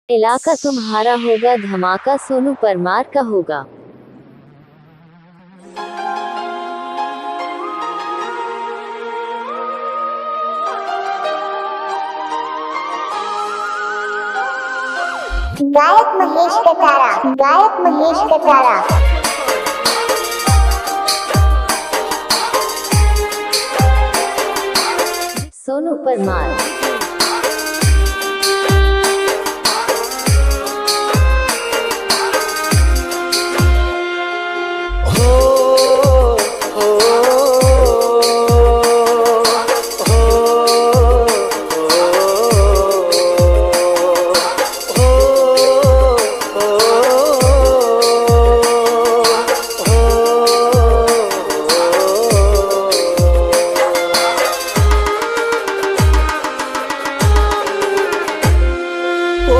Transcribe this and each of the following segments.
इलाका तुम्हारा होगा धमाका, सोनू परमार का होगा। गायक महेश कटारा, गायक महेश कटारा। सोनू परमार।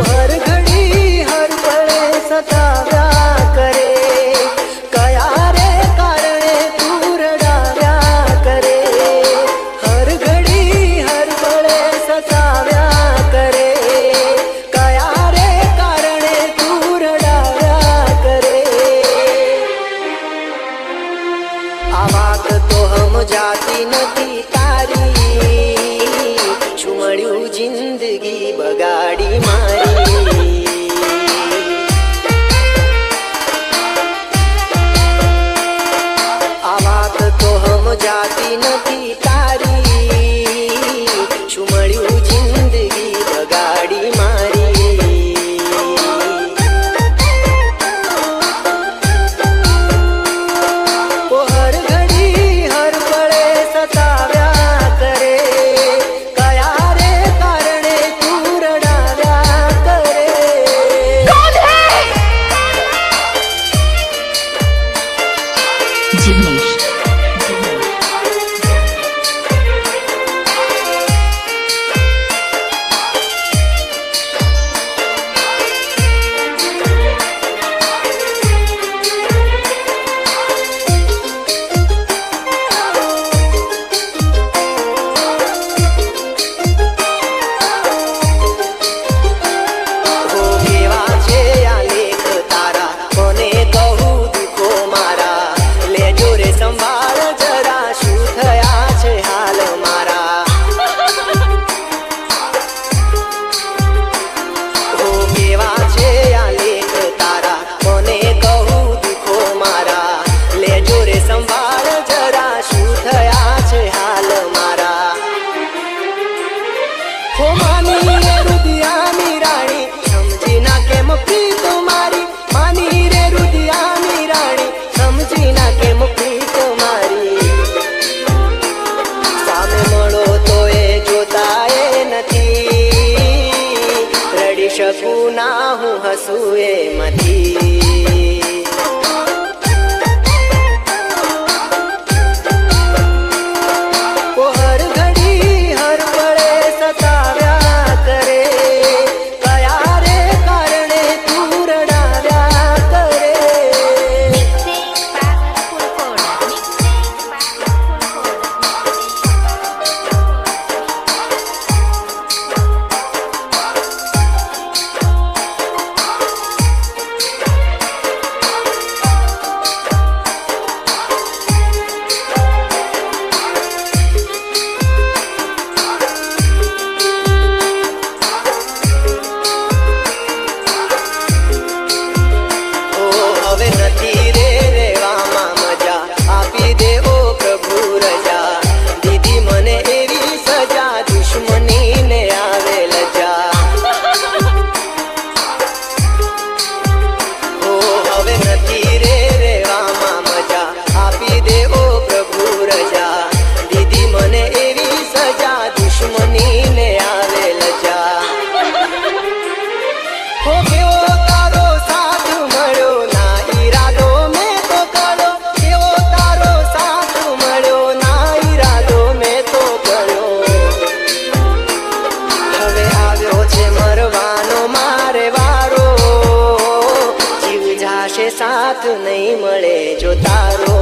हर घड़ी हर पले सताव्या करे, कया रे कारणे तू रडाव्या करे। हर घड़ी हर पले सताव्या करे, कया रे कारणे तू रडाव्या करे। आ वात तो हम जाती नथी तारी, छुमळ्યું जिंदगी बगाड़ी मारी। आ वात तो हम जाती नथी तारी, छुमळ्યું जिंदगी बगाड़ी मारी। ओ हर घड़ी हर पले सताव्या करे, कया रे कारणे तू रडाव्या करे। जिग्नेश हो केवा छे आ लेख तारा, कोने कहूं दुखो मारा। लेजो रे संभाळ जरा, शुं थया छे हाल मारा। हो केवा छे आ लेख तारा, कोने कहूं दुखो मारा। लेजो रे संभाळ जरा, शुं थया छे हाल मारा। हो मानी रे रुदियानी राणी, समझी ना केम प्रीत मारी। मानी रे रुदियानी राणी, समझी ना केम प्रीत मारी। सामे मळो तो ए जोता ए नथी, रडी शकूं ना हूँ हसूं एमांथी। ओ हर घड़ी हर पले सताव्या करे, कया रे कारणे तू रडाव्या करे। ओ हवे नथी रे रेवामां मजा, आपी देवो प्रभु रजा। दीदी मने एवी सजा, दुश्मनी ने आवे लजा। ओ हवे नथी रे रेवामां मजा, आपी देवो प्रभु रजा। दीदी मने एवी सजा, दुश्मनी ने आवे लजा। हो केवो तारो साथ मळ्यो, ना ईरादो में तो कळ्यो। केवो तारो साथ मळ्यो, ना ईरादो में तो कळ्यो। हवे आव्यो छे मरवानो मारे वारो, जीव जाशे साथ नहीं मळे जो तारो।